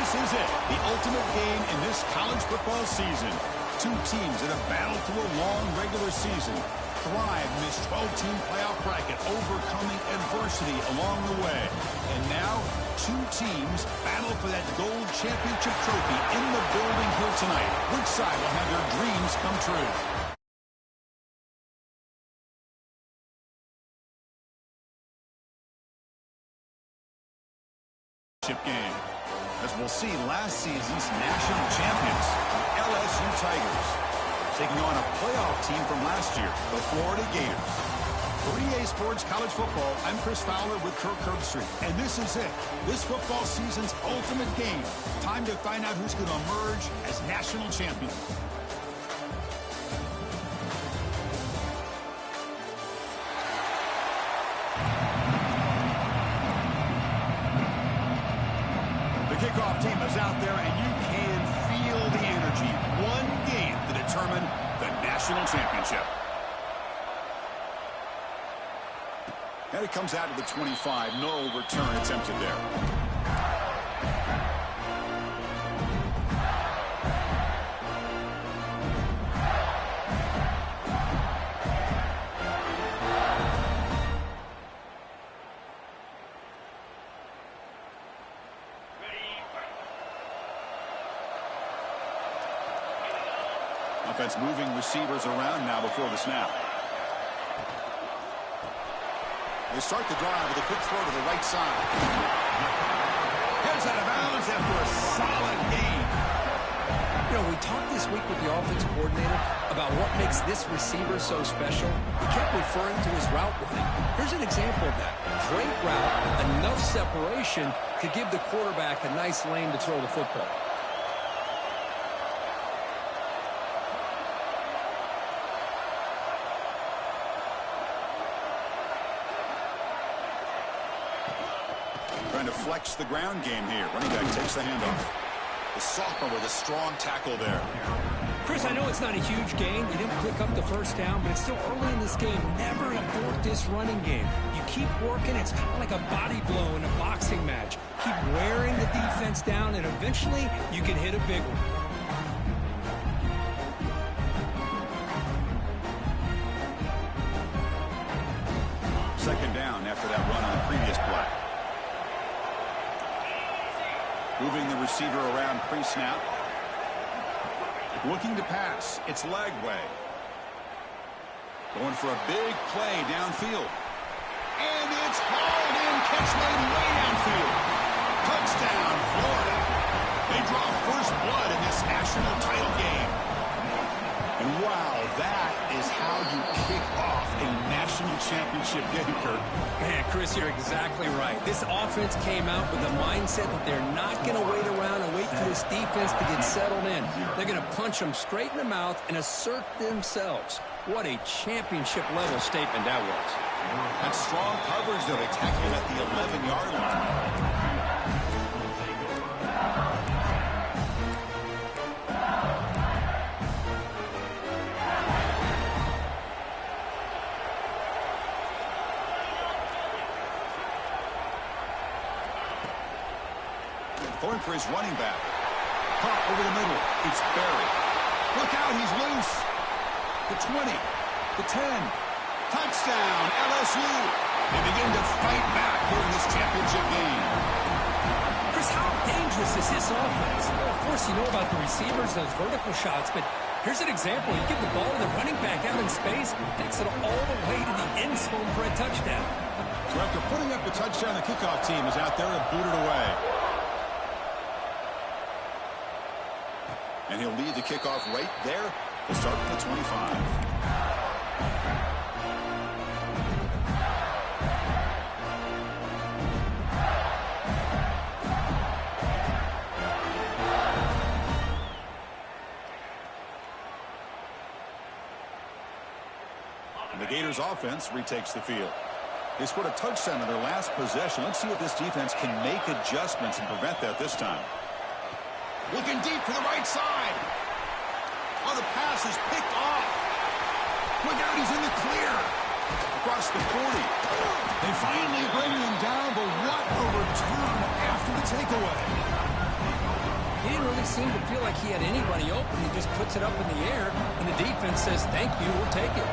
This is it, the ultimate game in this college football season. Two teams that have battled through a long regular season, thrive in this 12-team playoff bracket, overcoming adversity along the way. And now, two teams battle for that gold championship trophy in the building here tonight. Which side will have their dreams come true? Game. As we'll see, last season's national champions, the LSU Tigers, taking on a playoff team from last year, the Florida Gators. For EA Sports College Football, I'm Chris Fowler with Kirk Herbstreit, and this is it. This football season's ultimate game. Time to find out who's going to emerge as national champion. The kickoff team is out there, and you can feel the energy. One game to determine the national championship. And it comes out to the 25. No return attempted there. Offense moving receivers around now before the snap. They start the drive with a quick throw to the right side. Heads out of bounds after a solid gain. You know, we talked this week with the offensive coordinator about what makes this receiver so special. He kept referring to his route running. Here's an example of that. Great route, enough separation to give the quarterback a nice lane to throw the football. Trying to flex the ground game here. Running back takes the handoff. The sophomore with a strong tackle there. Chris, I know it's not a huge gain. You didn't pick up the first down, but it's still early in this game. Never abort this running game. You keep working. It's kind of like a body blow in a boxing match. Keep wearing the defense down, and eventually you can hit a big one. Second down after that run on the previous play. Moving the receiver around pre-snap. Looking to pass. It's Lagway. Going for a big play downfield. And it's hauled in. Catch made way downfield. Touchdown, Florida. They draw first blood in this national title game. And wow, that is how you kick off a national championship game, Kirk. Man, Chris, you're exactly right. This offense came out with a mindset that they're not going to wait around and wait for this defense to get settled in. They're going to punch them straight in the mouth and assert themselves. What a championship-level statement that was. That's strong coverage, though. They tackle it at the 11-yard line. Going for his running back. Caught over the middle. It's Barry. Look out, he's loose. The 20. The 10. Touchdown, LSU. They begin to fight back here in this championship game. Chris, how dangerous is this offense? Well, of course, you know about the receivers, those vertical shots, but here's an example. You give the ball to the running back out in space, takes it all the way to the end zone for a touchdown. So after putting up the touchdown, the kickoff team is out there to boot it away. And he'll lead the kickoff right there. He'll start with the 25. And the Gators offense retakes the field. They scored a touchdown in their last possession. Let's see if this defense can make adjustments and prevent that this time. Looking deep to the right side. Oh, the pass is picked off. Look out, he's in the clear. Across the 40. They finally bring him down, but what a return after the takeaway. He didn't really seem to feel like he had anybody open. He just puts it up in the air, and the defense says, thank you, we'll take it.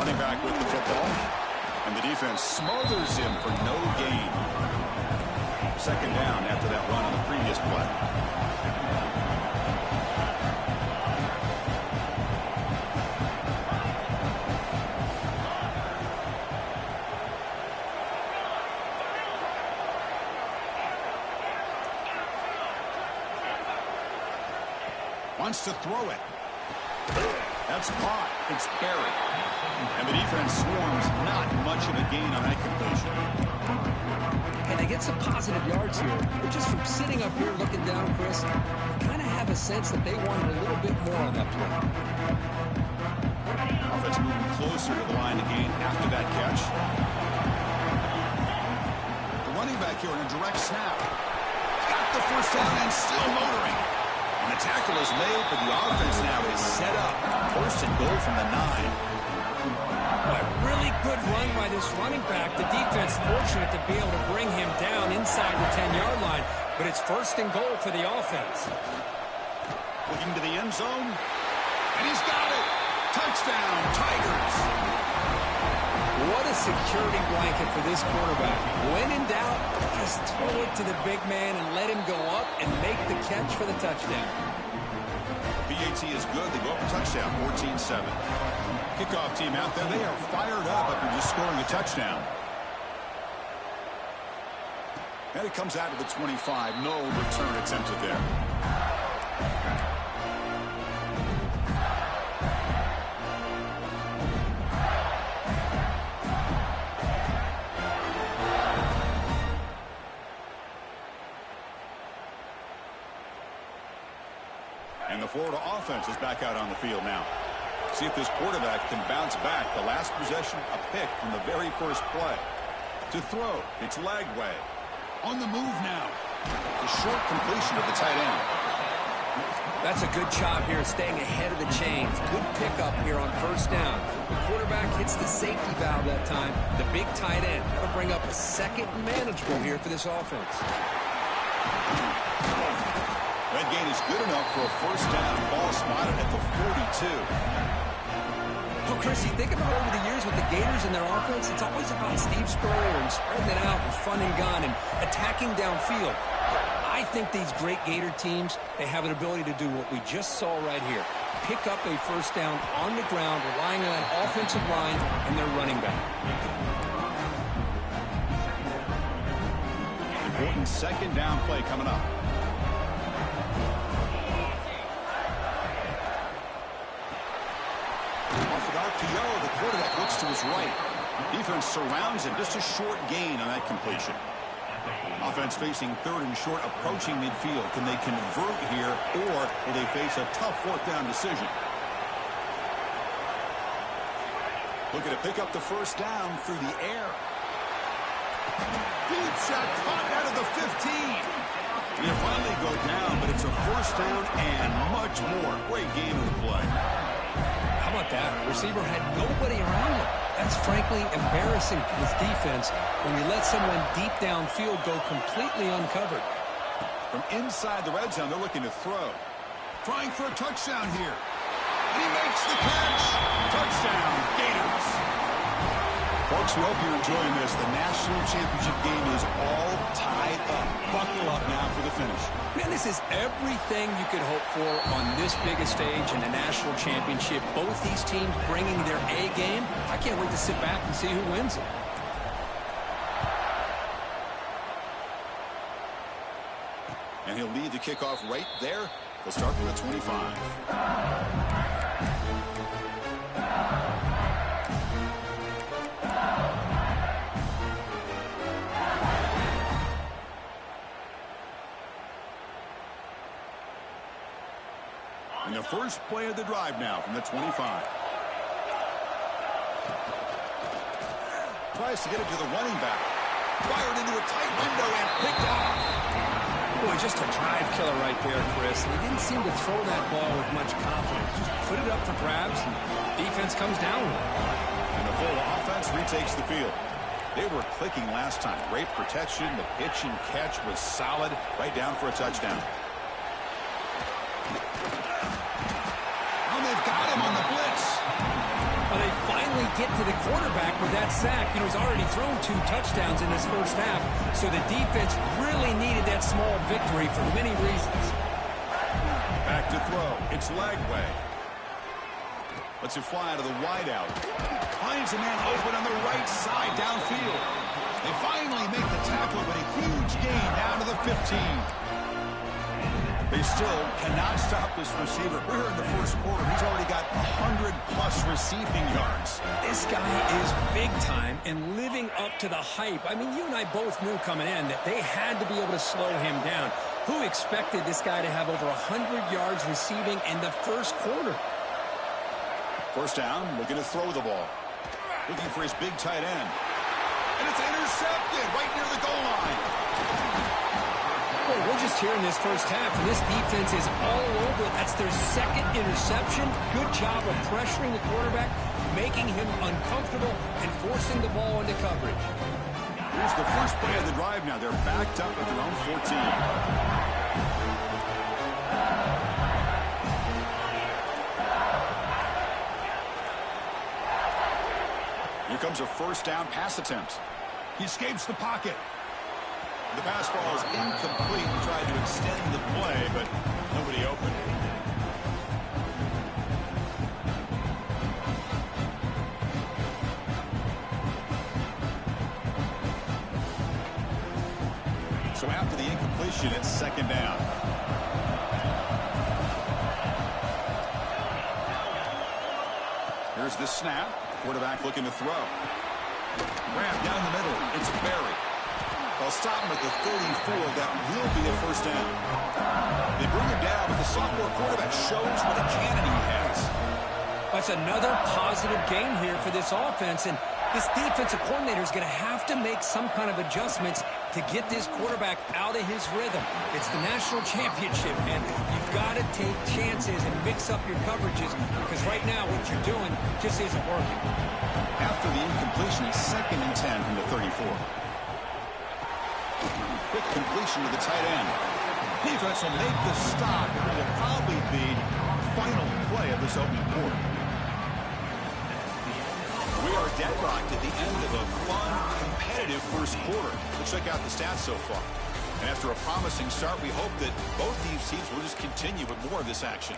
Running back with the football, and the defense smothers him for no gain. Second down after that run on the previous play. Wants to throw it. That's caught. It's buried. And the defense swarms. Not much of a gain on that completion. And they get some positive yards here. But just from sitting up here looking down, Chris, you kind of have a sense that they wanted a little bit more on that play. Offense moving closer to the line of gain after that catch. The running back here on a direct snap. Got the first down and still motoring. And the tackle is made, but the offense now is set up. First and goal from the 9. A really good run by this running back. The defense fortunate to be able to bring him down inside the 10-yard line, but it's first and goal for the offense. Looking to the end zone, and he's got it. Touchdown, Tigers. What a security blanket for this quarterback. When in doubt, just throw it to the big man and let him go up and make the catch for the touchdown. PAT is good. They go up a touchdown, 14-7. Kickoff team out there, they are fired up after just scoring a touchdown. And it comes out to the 25. No return attempted there. And the Florida offense is back out on the field now. See if this quarterback can bounce back. The last possession, a pick from the very first play. To throw, it's Lagway. On the move now. A short completion of the tight end. That's a good job here, staying ahead of the chains. Good pickup here on first down. The quarterback hits the safety valve that time. The big tight end. That'll bring up a second and manageable here for this offense. That gain is good enough for a first down. Ball spotted at the 42. Well, Chris, you think about over the years with the Gators and their offense, it's always about Steve Spurrier and spreading it out and fun and gun and attacking downfield. I think these great Gator teams, they have an ability to do what we just saw right here. Pick up a first down on the ground, relying on that offensive line and their running back. Important second down play coming up. RPO, the quarterback looks to his right. Defense surrounds him. Just a short gain on that completion. Offense facing third and short, approaching midfield. Can they convert here, or will they face a tough fourth down decision? Looking to pick up the first down through the air. Deep shot caught out of the 15. They finally go down, but it's a first down and much more. Great game of the play. How about that? Receiver had nobody around him. That's frankly embarrassing for this defense when you let someone deep downfield go completely uncovered. From inside the red zone, they're looking to throw. Trying for a touchdown here. And he makes the catch. Touchdown, Gators. Folks, we hope you're enjoying this. The national championship game is all tied up. Buckle up now for the finish. Man, this is everything you could hope for on this biggest stage in the national championship. Both these teams bringing their A game. I can't wait to sit back and see who wins it. And he'll lead the kickoff right there. They'll start from the 25. And the first play of the drive now from the 25. Tries to get it to the running back. Fired into a tight window and picked off. Boy, just a drive killer right there, Chris. And he didn't seem to throw that ball with much confidence. Just put it up for grabs, and defense comes down with it. And the Florida offense retakes the field. They were clicking last time. Great protection. The pitch and catch was solid. Right down for a touchdown. Oh, they've got him on the blitz. Well, they finally get to the quarterback with that sack. You know, he's already thrown 2 touchdowns in this first half, so the defense really needed that small victory for many reasons. Back to throw. It's Lagway. Lets it fly out of the wideout. Finds a man open on the right side downfield. They finally make the tackle, but a huge gain down to the 15. They still cannot stop this receiver. We're here in the first quarter. He's already got 100-plus receiving yards. This guy is big time and living up to the hype. I mean, you and I both knew coming in that they had to be able to slow him down. Who expected this guy to have over 100 yards receiving in the first quarter? First down, looking to throw the ball. Looking for his big tight end. And it's intercepted right near the goal line. Well, we're just here in this first half, and this defense is all over. That's their second interception. Good job of pressuring the quarterback, making him uncomfortable, and forcing the ball into coverage. Here's the first play of the drive now. They're backed up at their own 14. Here comes a first down pass attempt. He escapes the pocket. The pass ball is incomplete. He tried to extend the play, but nobody open. So after the incompletion, it's second down. Here's the snap. Quarterback looking to throw. Grab down the middle. It's Barry. They'll stop him at the 34. That will be a first down. They bring him down, but the sophomore quarterback shows what a cannon he has. That's another positive game here for this offense, and this defensive coordinator is going to have to make some kind of adjustments to get this quarterback out of his rhythm. It's the national championship, and you've got to take chances and mix up your coverages because right now what you're doing just isn't working. After the incompletion, it's 2nd and 10 from the 34. Quick completion to the tight end. Defense will make the stop, and it will probably be the final play of this opening quarter. We are deadlocked at the end of a fun, competitive first quarter. Let's check out the stats so far. And after a promising start, we hope that both these teams will just continue with more of this action.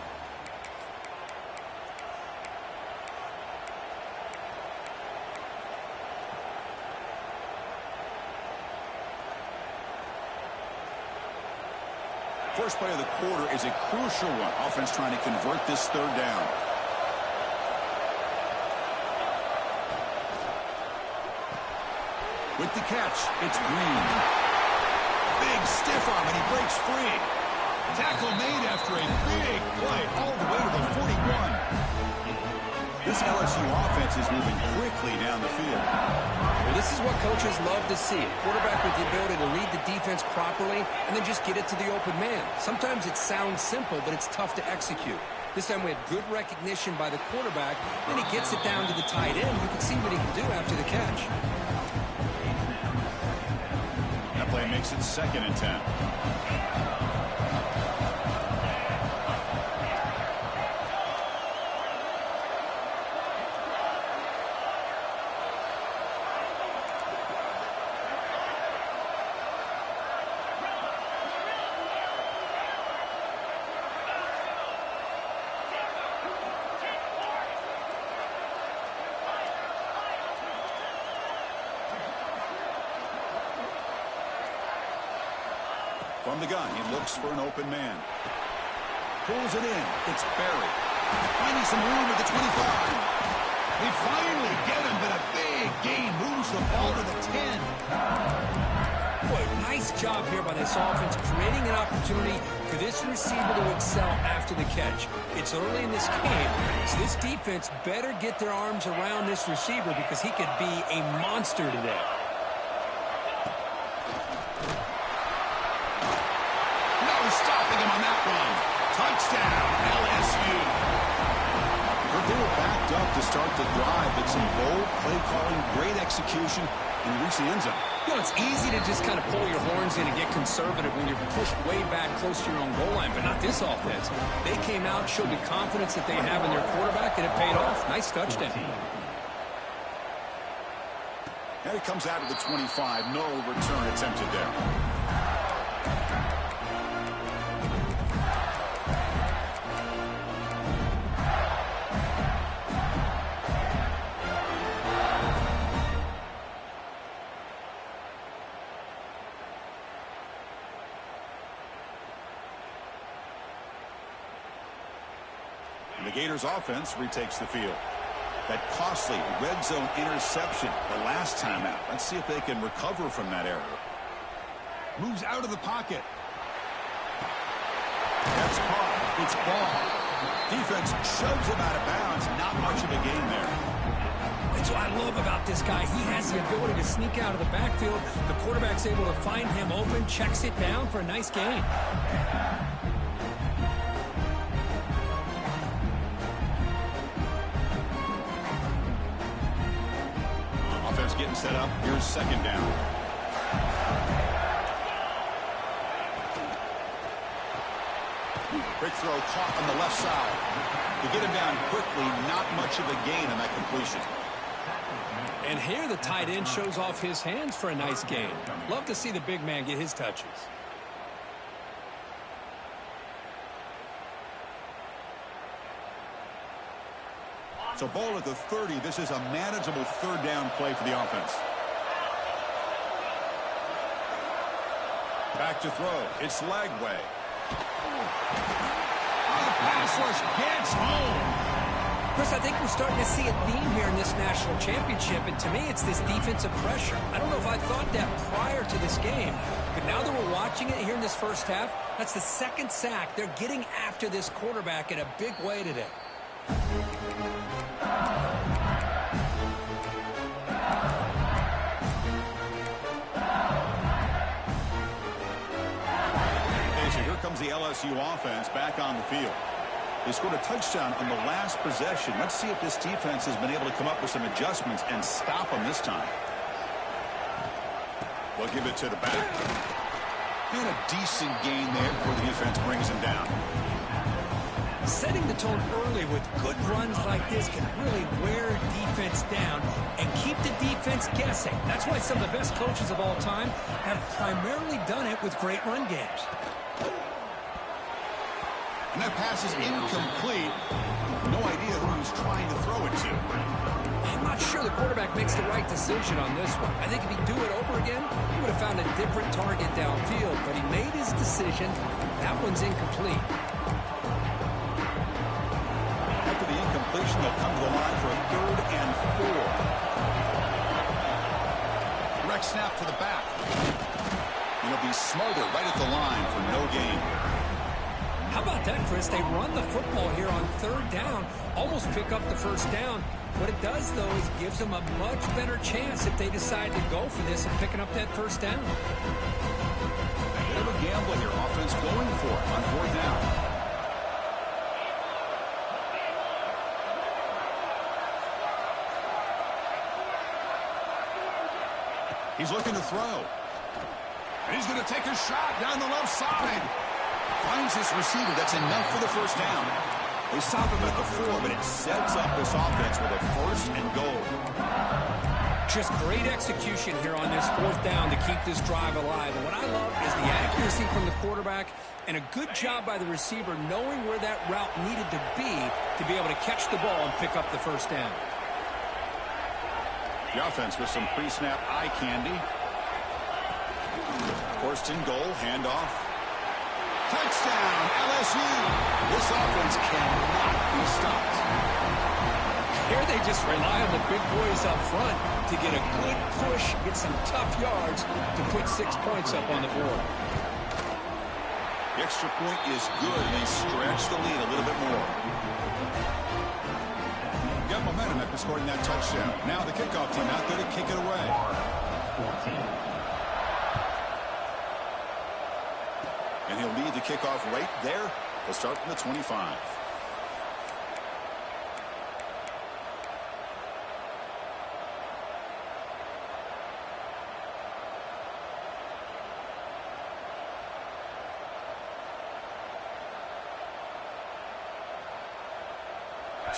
First play of the quarter is a crucial one. Offense trying to convert this third down. With the catch, it's Green. Big stiff arm, and he breaks free. Tackle made after a big play all the way to the 41. This LSU offense is moving quickly down the field. Well, this is what coaches love to see. A quarterback with the ability to read the defense properly and then just get it to the open man. Sometimes it sounds simple, but it's tough to execute. This time we have good recognition by the quarterback. Then he gets it down to the tight end. You can see what he can do after the catch. That play makes it 2nd and 10. From the gun, he looks for an open man. Pulls it in. It's Barry. Finding some room at the 25. They finally get him, but a big gain moves the ball to the 10. Boy, nice job here by this offense, creating an opportunity for this receiver to excel after the catch. It's early in this game, so this defense better get their arms around this receiver because he could be a monster today. Stopping him on that one. Touchdown, LSU. They were backed up to start the drive, but some bold play calling, great execution, and he reached the end zone. You know, it's easy to just kind of pull your horns in and get conservative when you're pushed way back close to your own goal line, but not this offense. They came out, showed the confidence that they have in their quarterback, and it paid off. Nice touchdown. And he comes out of the 25. No return attempted there. The Gators offense retakes the field. That costly red zone interception the last time out. Let's see if they can recover from that error. Moves out of the pocket. That's caught. It's ball. Defense shoves him out of bounds. Not much of a gain there. That's what I love about this guy. He has the ability to sneak out of the backfield. The quarterback's able to find him open, checks it down for a nice gain. Getting set up. Here's second down. Quick throw caught on the left side. To get him down quickly, not much of a gain on that completion. And here the tight end shows off his hands for a nice gain. Love to see the big man get his touches. So ball at the 30. This is a manageable third down play for the offense. Back to throw. It's Lagway. The pass rush gets home. Chris, I think we're starting to see a theme here in this national championship, and to me it's this defensive pressure. I don't know if I thought that prior to this game, but now that we're watching it here in this first half, that's the second sack. They're getting after this quarterback in a big way today. Comes the LSU offense back on the field. They scored a touchdown on the last possession. Let's see if this defense has been able to come up with some adjustments and stop them this time. We'll give it to the back. And a decent gain there before the defense brings him down. Setting the tone early with good runs like this can really wear defense down and keep the defense guessing. That's why some of the best coaches of all time have primarily done it with great run games. And that pass is incomplete. No idea who he's trying to throw it to. I'm not sure the quarterback makes the right decision on this one. I think if he'd do it over again, he would have found a different target downfield. But he made his decision. That one's incomplete. After the incompletion, they'll come to the line for a 3rd and 4. Direct snap to the back. He'll be smothered right at the line for no gain. How about that, Chris? They run the football here on 3rd down, almost pick up the first down. What it does, though, is gives them a much better chance if they decide to go for this and picking up that first down. A bit of a gamble here. Offense going for it on 4th down. He's looking to throw. And he's going to take a shot down the left side. Finds this receiver. That's enough for the first down. They stop him at the 4, but it sets up this offense with a 1st and goal. Just great execution here on this 4th down to keep this drive alive. And what I love is the accuracy from the quarterback and a good job by the receiver knowing where that route needed to be able to catch the ball and pick up the first down. The offense with some pre-snap eye candy. 1st and goal, handoff. Touchdown, LSU. This offense cannot be stopped. Here they just rely on the big boys up front to get a good push, get some tough yards to put 6 points up on the board. The extra point is good, and they stretch the lead a little bit more. Got momentum after scoring that touchdown. Now the kickoff team out there to kick it away. And he'll lead the kickoff right there. He'll start from the 25.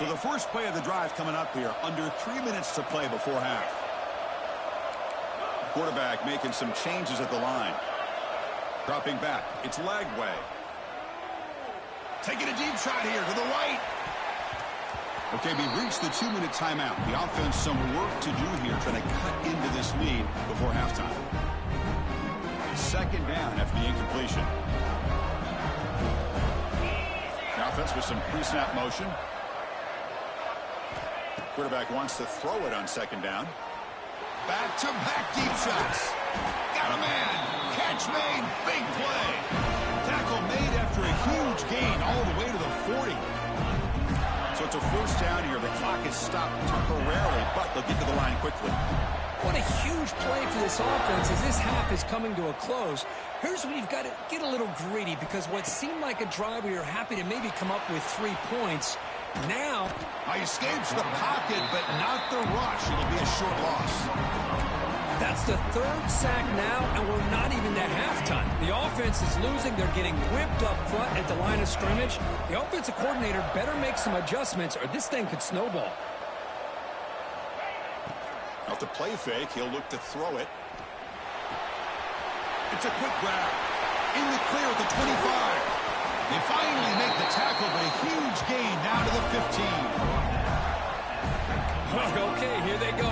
So the first play of the drive coming up here, under 3 minutes to play before half. Quarterback making some changes at the line. Dropping back. It's Lagway. Taking a deep shot here to the right. Okay, we reached the 2-minute timeout. The offense some work to do here, trying to cut into this lead before halftime. Second down after the incompletion. The offense with some pre-snap motion. Quarterback wants to throw it on second down. Back-to-back deep shots. Got a man. Catch made. Big play. Tackle made after a huge gain all the way to the 40. So it's a first down here. The clock is stopped temporarily, but they'll get to the line quickly. What a huge play for this offense as this half is coming to a close. Here's where you've got to get a little greedy, because what seemed like a drive where you're happy to maybe come up with 3 points, now he escapes the pocket, but not the rush. It'll be a short loss. That's the 3rd sack now, and we're not even to halftime. The offense is losing. They're getting whipped up front at the line of scrimmage. The offensive coordinator better make some adjustments, or this thing could snowball. Off the play fake, he'll look to throw it. It's a quick grab. In the clear at the 25. They finally make the tackle, but a huge gain down to the 15. Okay, here they go.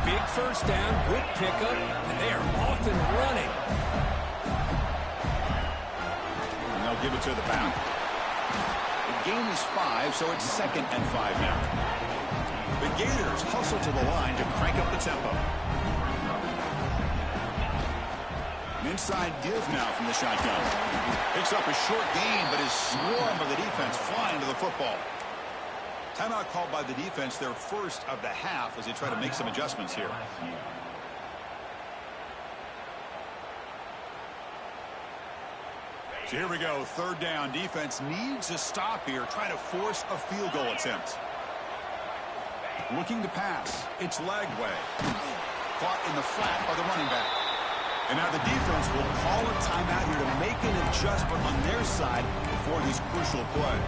Big first down, good pickup, and they are off and running. And they'll give it to the back. The gain is 5, so it's 2nd and 5 now. The Gators hustle to the line to crank up the tempo. An inside give now from the shotgun. Picks up a short gain, but is swarmed by the defense flying to the football. Timeout called by the defense, their first of the half, as they try to make some adjustments here. So here we go, 3rd down. Defense needs a stop here, trying to force a field goal attempt. Looking to pass. It's Lagway. Caught in the flat by the running back. And now the defense will call a timeout here to make an adjustment on their side before this crucial play.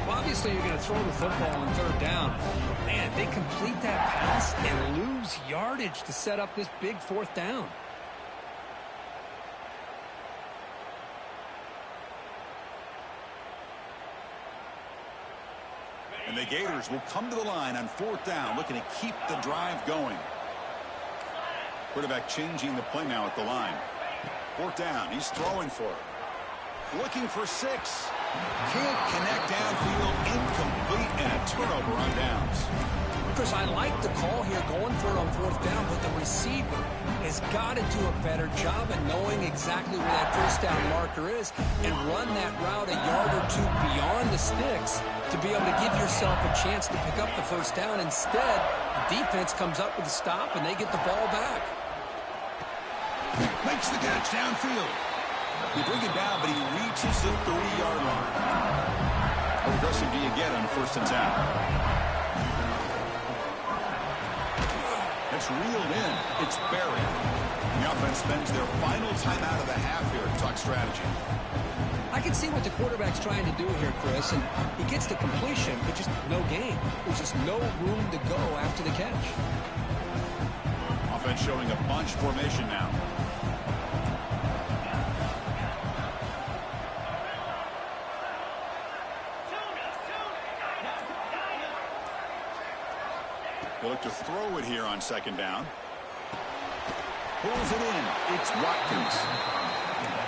Well, obviously, you're going to throw the football on 3rd down. Man, they complete that pass and lose yardage to set up this big 4th down. And the Gators will come to the line on 4th down, looking to keep the drive going. Quarterback changing the play now at the line. 4th down, he's throwing for it. Looking for 6. Can't connect downfield, incomplete, and a turnover on downs. Chris, I like the call here going for it on 4th down, but the receiver has got to do a better job of knowing exactly where that 1st down marker is and run that route a yard or 2 beyond the sticks to be able to give yourself a chance to pick up the 1st down. Instead, the defense comes up with a stop and they get the ball back. Makes the catch downfield. You bring it down, but he reaches the 30-yard line. How aggressive do you get on 1st and 10? It's reeled in. It's buried. The offense spends their final timeout of the half here to talk strategy. I can see what the quarterback's trying to do here, Chris, and he gets the completion, but just no gain. There's just no room to go after the catch. Offense showing a bunch formation now. They look to throw it here on 2nd down. Pulls it in. It's Watkins.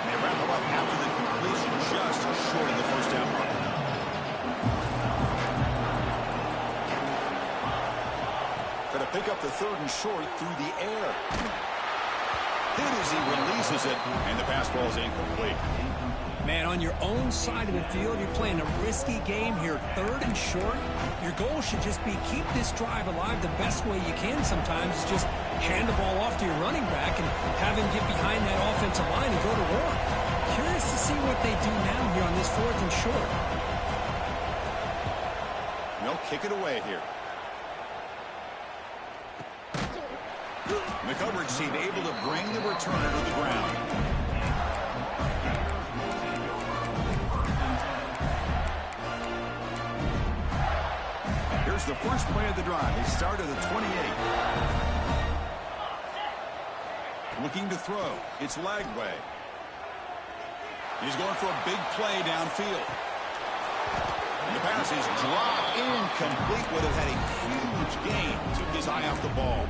And they wrap him up after the completion, just short of the 1st down mark. Going to pick up the 3rd and short through the air. Hit as he releases it, and the pass ball is incomplete. Man, on your own side of the field, you're playing a risky game here, 3rd and short. Your goal should just be keep this drive alive the best way you can sometimes. Just hand the ball off to your running back and have him get behind that offensive line and go to work. Curious to see what they do now here on this 4th and short. They'll kick it away here. The coverage team able to bring the returner to the ground. first play of the drive. They start at the 28. Looking to throw. It's Lagway. He's going for a big play downfield. The pass is dropped, incomplete. Would have had a huge gain. Took his eye off the ball.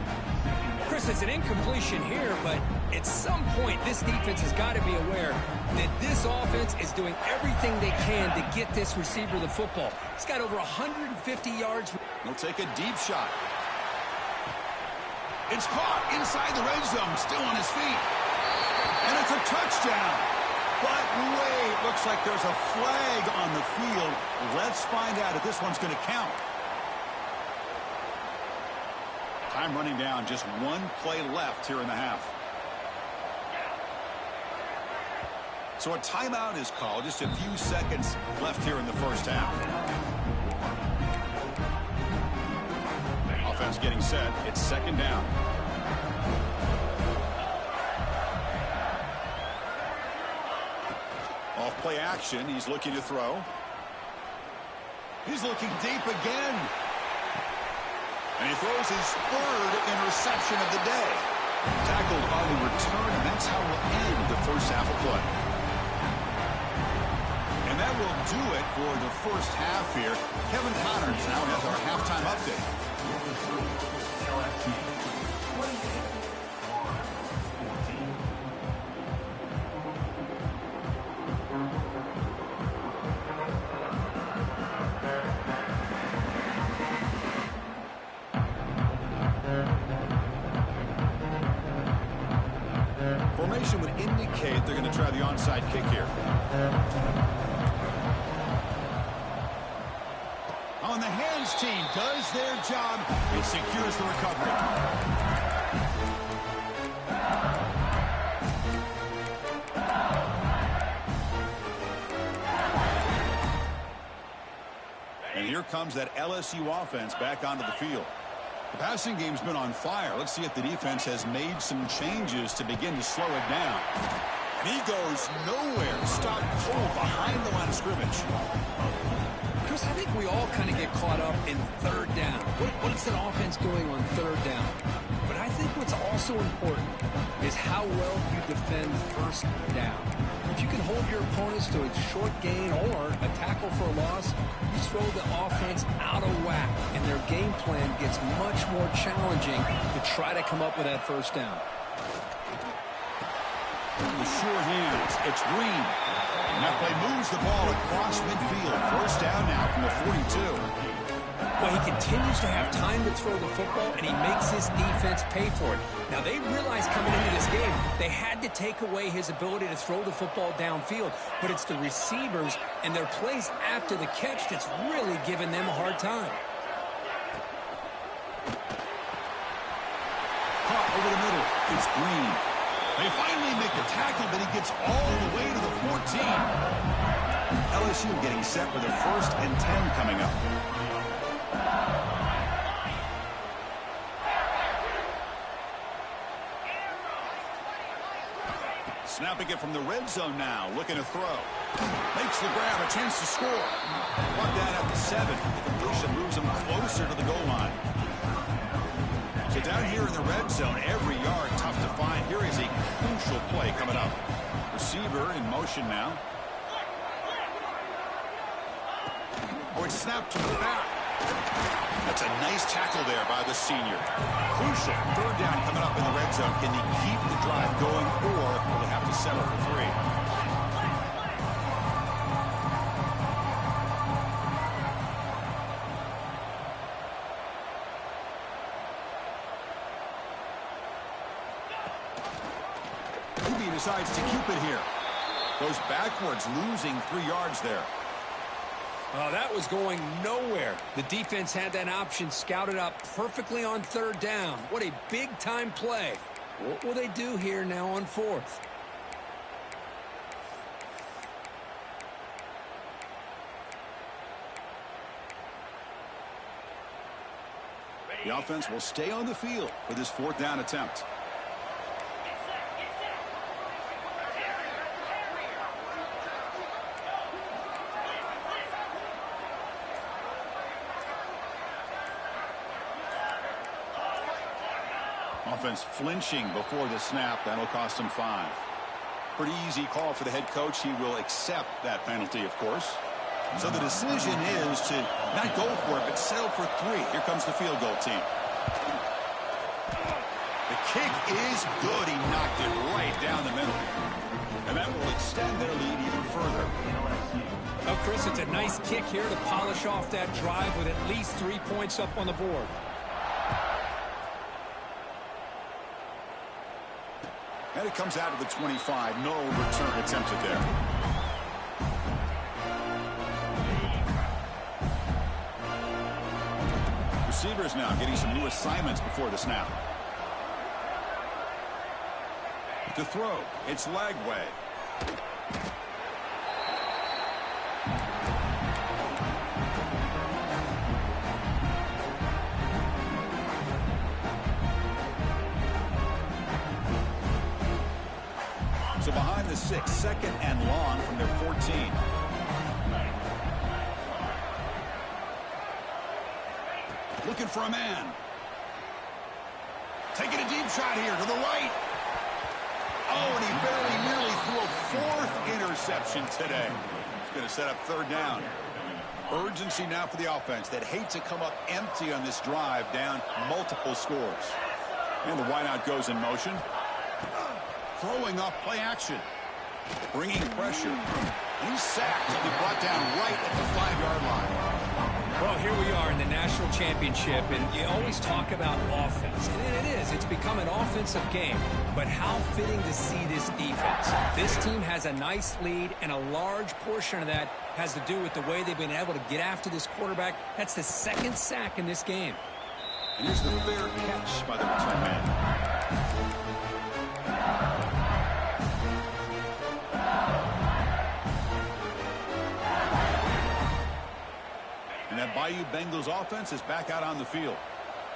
Chris, it's an incompletion here, but at some point, this defense has got to be aware that this offense is doing everything they can to get this receiver the football. He's got over 150 yards. He'll take a deep shot. It's caught inside the red zone, still on his feet. And it's a touchdown. But wait, looks like there's a flag on the field. Let's find out if this one's going to count. Time running down, just one play left here in the half. So a timeout is called, just a few seconds left here in the first half. Offense getting set, it's second down. Off play action, he's looking to throw. He's looking deep again. And he throws his third interception of the day. Tackled on the return, and that's how we'll end the first half of play. And that will do it for the first half here. Kevin Connors now has our halftime update. Formation would indicate they're going to try the onside kick here. On the hands team does their job. It secures the recovery. And here comes that LSU offense back onto the field. The passing game's been on fire. Let's see if the defense has made some changes to begin to slow it down. And he goes nowhere. Stopped cold behind the line of scrimmage. Chris, I think we all kind of get caught up in third down. What is that offense doing on third down? But I think what's also important is how well you defend first down. If you can hold your opponents to a short gain or a tackle for a loss, you throw the offense out of whack, and their game plan gets much more challenging to try to come up with that first down. The sure hands. It's Green. And that play moves the ball across midfield. First down now from the 42. Well, he continues to have time to throw the football, and he makes his defense pay for it. Now, they realized coming into this game they had to take away his ability to throw the football downfield, but it's the receivers and their plays after the catch that's really giving them a hard time. Caught over the middle. It's Green. They finally make the tackle, but he gets all the way to the 14. LSU getting set for the 1st and 10 coming up. Snapping it from the red zone now, looking to throw. Makes the grab, a chance to score. Brought down at the 7. The completion moves him closer to the goal line. So down here in the red zone, every yard tough to find. Here is a crucial play coming up. Receiver in motion now. Oh, it's snapped to the back. That's a nice tackle there by the senior. Crucial. Third down coming up in the red zone. Can they keep the drive going, or will they have to settle for 3? He decides to keep it here. Goes backwards, losing 3 yards there. Oh, that was going nowhere. The defense had that option scouted up perfectly on third down. What a big-time play. What will they do here now on 4th? The offense will stay on the field for this 4th down attempt. offense flinching before the snap. That'll cost him 5. Pretty easy call for the head coach. He will accept that penalty, of course. So the decision is to not go for it, but settle for 3. Here comes the field goal team. The kick is good. He knocked it right down the middle. And that will extend their lead even further. Well, Chris, it's a nice kick here to polish off that drive with at least 3 points up on the board. And it comes out of the 25. No return attempted there. Receivers now getting some new assignments before the snap. To throw, it's Lagway. So behind the 6, second and long from their 14. Looking for a man. Taking a deep shot here to the right. Oh, and he very nearly threw a 4th interception today. He's going to set up 3rd down. Urgency now for the offense that hate to come up empty on this drive, down multiple scores. And the wideout goes in motion. Throwing off play action. Bringing pressure. He's sacked. He'll be brought down right at the 5-yard line. Well, here we are in the national championship, and you always talk about offense. And it is. It's become an offensive game. But how fitting to see this defense. This team has a nice lead, and a large portion of that has to do with the way they've been able to get after this quarterback. That's the 2nd sack in this game. And here's the fair catch by the return man. And that Bayou Bengals offense is back out on the field,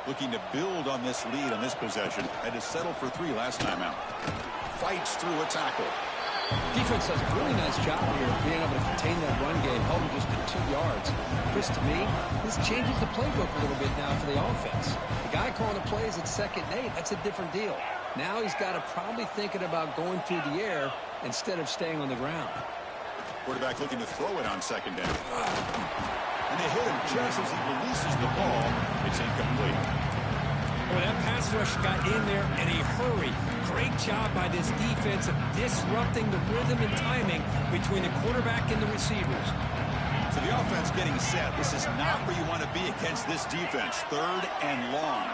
looking to build on this lead on this possession. Had to settle for 3 last time out. Fights through a tackle. Defense does a really nice job here of being able to contain that run game, held him just to 2 yards. Chris, to me, this changes the playbook a little bit now for the offense. The guy calling the plays at 2nd and 8, that's a different deal. Now he's got to probably thinking about going through the air instead of staying on the ground. Quarterback looking to throw it on 2nd down. And they hit him just as he releases the ball. It's incomplete. Well, that pass rush got in there in a hurry. Great job by this defense of disrupting the rhythm and timing between the quarterback and the receivers. So the offense getting set. This is not where you want to be against this defense. 3rd and long.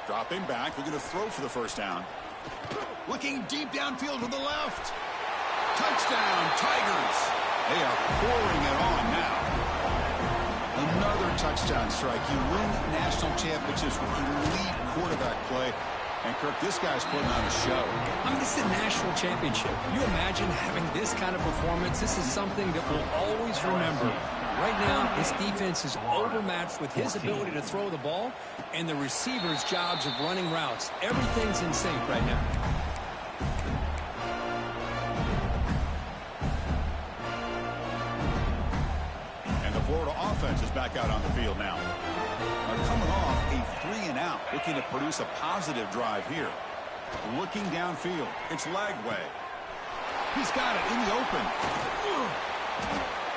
Dropping back, looking to throw for the 1st down. Looking deep downfield to the left. Touchdown, Tigers. They are pouring it on now. Another touchdown strike. You win national championships with elite quarterback play. And, Kirk, this guy's putting on a show. I mean, this is a national championship. You imagine having this kind of performance? This is something that we'll always remember. Right now, this defense is overmatched with his ability to throw the ball and the receivers' jobs of running routes. Everything's in sync right now. And the Florida offense is back out on the field now. They're coming off a 3-and-out, looking to produce a positive drive here. Looking downfield, it's Lagway. He's got it in the open.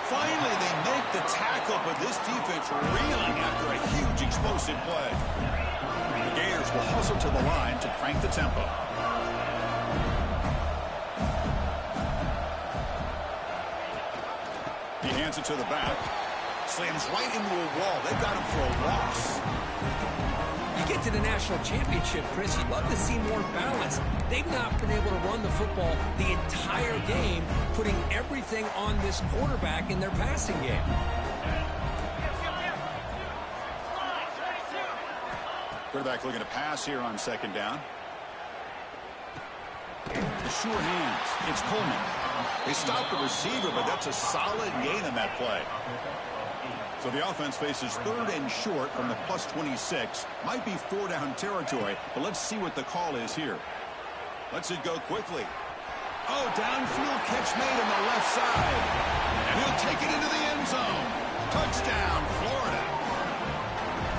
Finally, they make the tackle, but this defense reeling after a huge explosive play. The Gators will hustle to the line to crank the tempo. He hands it to the back. Slams right into a wall. They've got him for a loss. You get to the national championship, Chris, you'd love to see more balance. They've not been able to run the football the entire game, putting everything on this quarterback in their passing game. Quarterback looking to pass here on 2nd down. The sure hands. It's Coleman. They stopped the receiver, but that's a solid gain on that play. So the offense faces 3rd and short from the +26. Might be 4-down territory, but let's see what the call is here. Let's it go quickly. Oh, downfield catch made on the left side. And he'll take it into the end zone. Touchdown, Florida.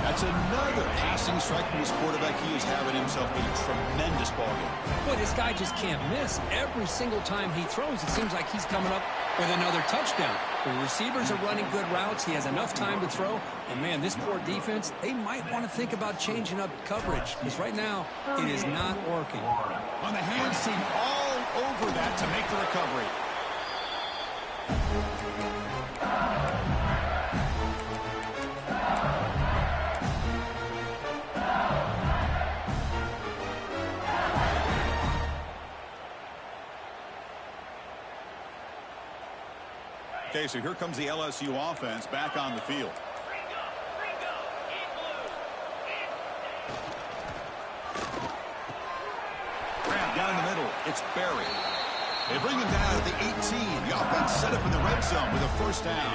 That's another passing strike from his quarterback. He is having himself a tremendous ball game. Boy, this guy just can't miss. Every single time he throws, it seems like he's coming up with another touchdown. The receivers are running good routes. He has enough time to throw. And, man, this poor defense, they might want to think about changing up coverage because right now it is not working. On the hands team, all over that to make the recovery. Okay, so here comes the LSU offense back on the field. Grab down the middle. It's Barry. They bring him down at the 18. The offense set up in the red zone with a first down.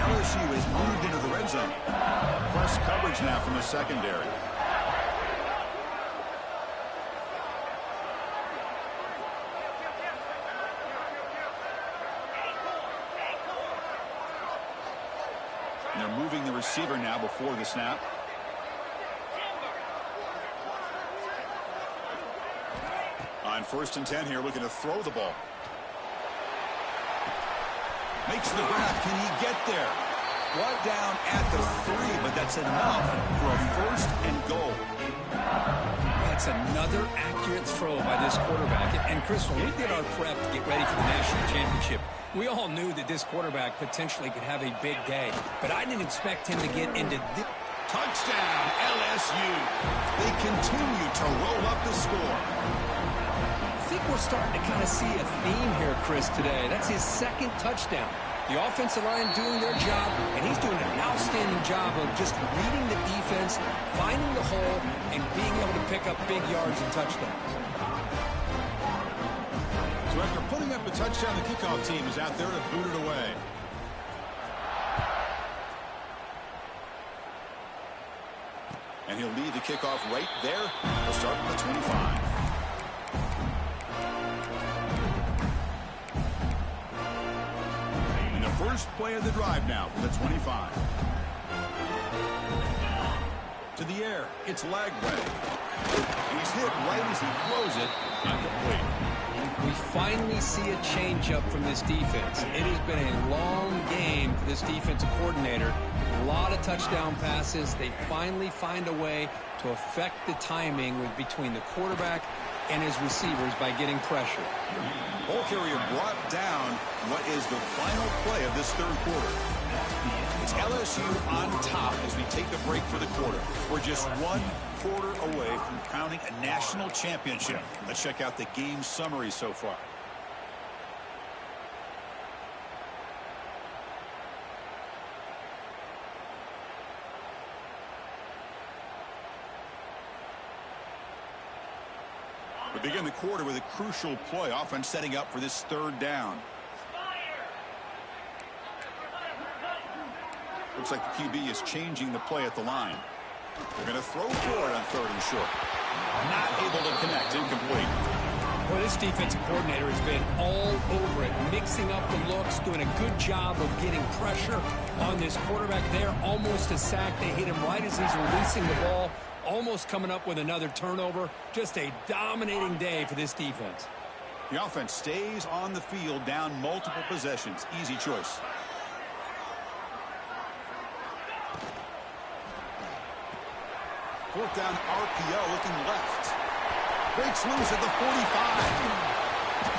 LSU has moved into the red zone. Press coverage now from the secondary. And they're moving the receiver now before the snap. On 1st and 10 here, looking to throw the ball. Makes the grab. Can he get there? Brought down at the 3, but that's enough for a 1st and goal. That's another accurate throw by this quarterback. And, Chris, when we did our prep to get ready for the national championship, we all knew that this quarterback potentially could have a big day. But I didn't expect him to get into this. Touchdown, LSU. They continue to roll up the score. I think we're starting to kind of see a theme here, Chris, today. That's his 2nd touchdown. The offensive line doing their job, and he's doing an outstanding job of just reading the defense, finding the hole, and being able to pick up big yards and touchdowns. So after putting up a touchdown, the kickoff team is out there to boot it away. And he'll lead the kickoff right there. We'll start with the 25. And the first play of the drive now for the 25. To the air. It's Lagway. He's hit right as he throws it. Not complete. We finally see a changeup from this defense. It has been a long game for this defensive coordinator. A lot of touchdown passes. They finally find a way to affect the timing between the quarterback and his receivers by getting pressure. Ball carrier brought down what is the final play of this 3rd quarter. It's LSU on top as we take a break for the quarter. We're just 1 quarter away from crowning a national championship. Let's check out the game summary so far. We begin the quarter with a crucial play. Offense setting up for this 3rd down. Looks like the QB is changing the play at the line. They're going to throw for it on 3rd and short. Not able to connect. Incomplete. Well, this defensive coordinator has been all over it, mixing up the looks, doing a good job of getting pressure on this quarterback there. Almost a sack. They hit him right as he's releasing the ball, almost coming up with another turnover. Just a dominating day for this defense. The offense stays on the field, down multiple possessions. Easy choice. Fourth down RPO, looking left. Breaks loose at the 45.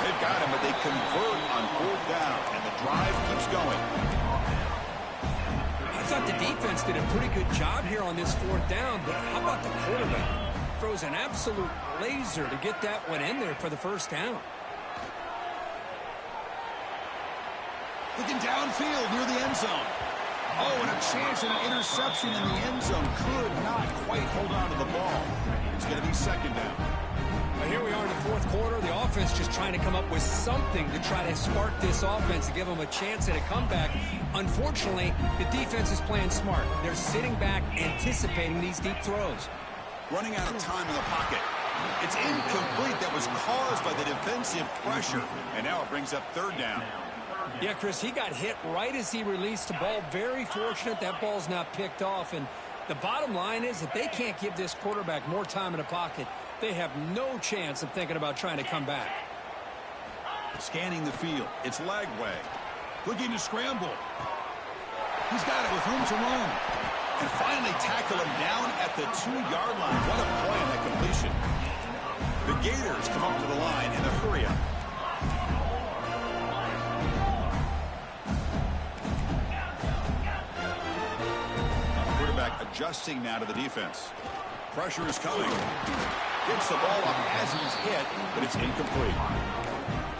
They've got him, but they convert on 4th down, and the drive keeps going. I thought the defense did a pretty good job here on this 4th down, but how about the quarterback? Throws an absolute laser to get that one in there for the 1st down. Looking downfield near the end zone. Oh, and a chance at an interception in the end zone. Could not quite hold on to the ball. It's going to be 2nd down. Well, here we are in the 4th quarter. The offense just trying to come up with something to try to spark this offense to give them a chance at a comeback. Unfortunately, the defense is playing smart. They're sitting back, anticipating these deep throws. Running out of time in the pocket. It's incomplete. That was caused by the defensive pressure. And now it brings up third down. Yeah, Chris, he got hit right as he released the ball. Very fortunate that ball's not picked off. And the bottom line is that they can't give this quarterback more time in the pocket. They have no chance of thinking about trying to come back. Scanning the field. It's Lagway. Looking to scramble. He's got it with room to run. And finally tackle him down at the 2-yard line. What a play on that completion. The Gators come up to the line in a hurry-up. Quarterback adjusting now to the defense. Pressure is coming. Gets the ball up as he's hit, but it's incomplete.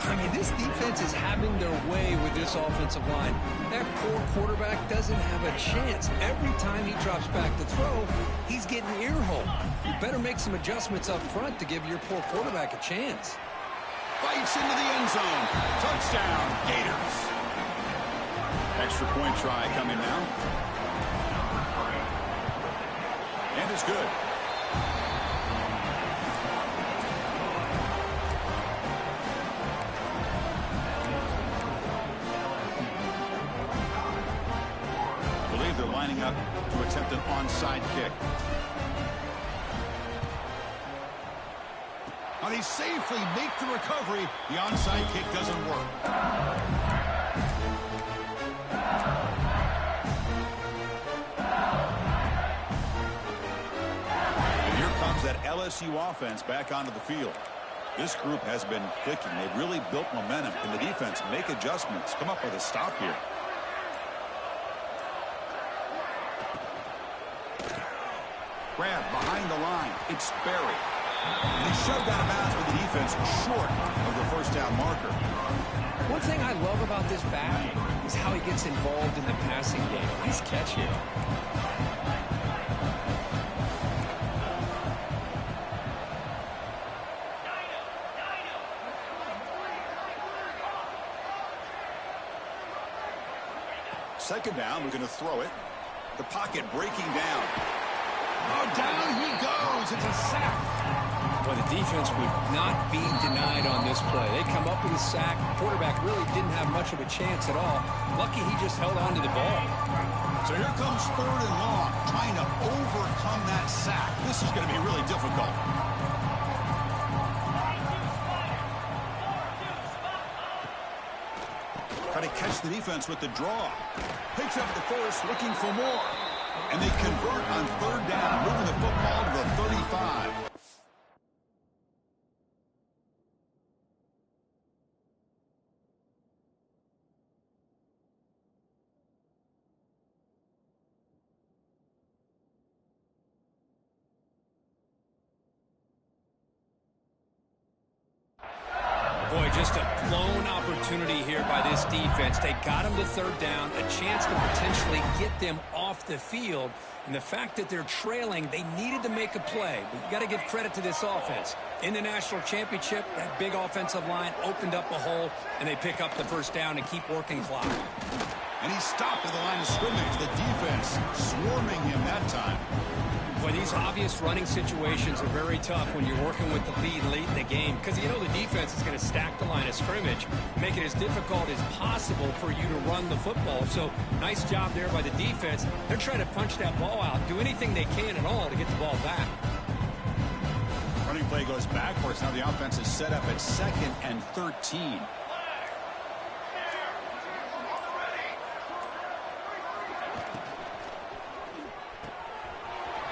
I mean, this defense is having their way with this offensive line. That poor quarterback doesn't have a chance. Every time he drops back to throw, he's getting ear-hole. You better make some adjustments up front to give your poor quarterback a chance. Fights into the end zone. Touchdown, Gators. Extra point try coming now. And it's good. They're lining up to attempt an onside kick. Now they safely make the recovery. The onside kick doesn't work. And here comes that LSU offense back onto the field. This group has been clicking. They've really built momentum. Can the defense make adjustments? Come up with a stop here. Grab behind the line. It's Berry. And he shoved out of bounds with the defense short of the first down marker. One thing I love about this back is how he gets involved in the passing game. Nice catch here. Second down, we're going to throw it. The pocket breaking down. Oh, down he goes. It's a sack. Well, the defense would not be denied on this play. They come up with a sack. The quarterback really didn't have much of a chance at all. Lucky he just held on to the ball. So here comes third and long, trying to overcome that sack. This is going to be really difficult. Try to catch the defense with the draw. Picks up the first, looking for more. And they convert on third down, moving the football to the 35. Boy, just a blown opportunity here by this defense. They got him to third down, a chance to potentially get them off the field. And the fact that they're trailing, they needed to make a play. But you got to give credit to this offense. In the national championship, that big offensive line opened up a hole, and they pick up the first down and keep working clock. And he stopped at the line of scrimmage. The defense swarming him that time. Boy, these obvious running situations are very tough when you're working with the lead late in the game, because you know the defense is going to stack the line of scrimmage, make it as difficult as possible for you to run the football. So nice job there by the defense. They're trying to punch that ball out, do anything they can at all to get the ball back. Running play goes backwards. Now the offense is set up at 2nd and 13.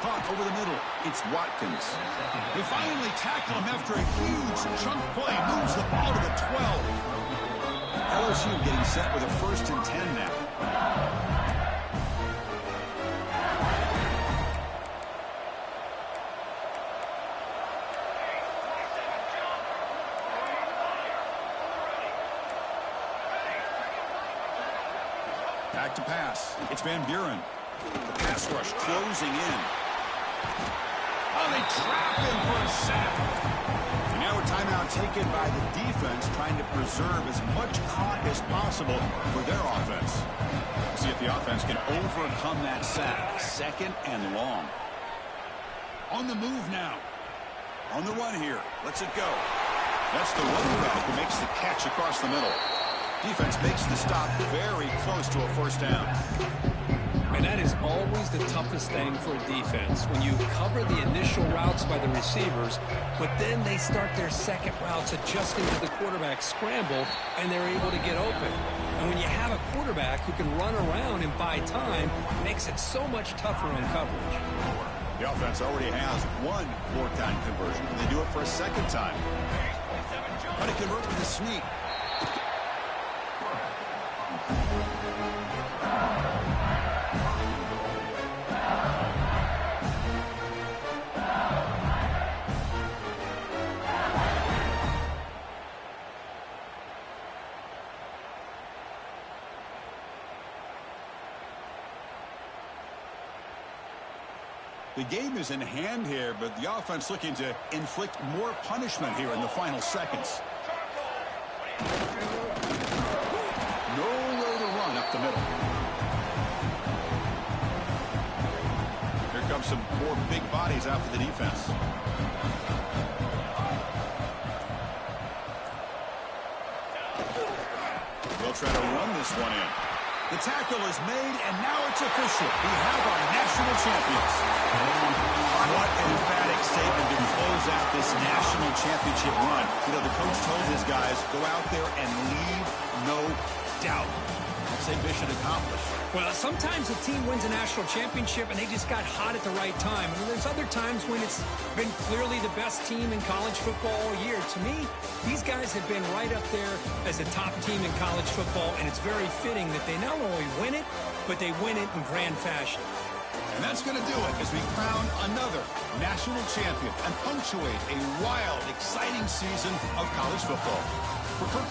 Caught over the middle. It's Watkins. They finally tackle him after a huge chunk play. Moves the ball to the 12. LSU getting set with a 1st and 10 now. Back to pass. It's Van Buren. The pass rush closing in. Oh, they trap him for a sack. And now a timeout taken by the defense, trying to preserve as much clock as possible for their offense. See if the offense can overcome that sack. 2nd and long. On the move now. On the run here. Lets it go. That's the running back who makes the catch across the middle. Defense makes the stop very close to a first down. And that is always the toughest thing for a defense, when you cover the initial routes by the receivers, but then they start their second routes adjusting to the quarterback scramble, and they're able to get open. And when you have a quarterback who can run around and buy time, it makes it so much tougher on coverage. The offense already has one fourth-down conversion, and they do it for a second time. But it converts with a sneak. The game is in hand here, but the offense looking to inflict more punishment here in the final seconds. Nowhere to run up the middle. Here comes some more big bodies out for the defense. They'll try to run this one in. The tackle is made, and now it's official. We have our national champions. What an emphatic statement to close out this national championship run. You know, the coach told his guys, go out there and leave no doubt. I'd say mission accomplished. Well, sometimes a team wins a national championship and they just got hot at the right time. And there's other times when it's been clearly the best team in college football all year. To me, these guys have been right up there as a top team in college football, and it's very fitting that they not only win it, but they win it in grand fashion. And that's going to do it as we crown another national champion and punctuate a wild, exciting season of college football. For Kirk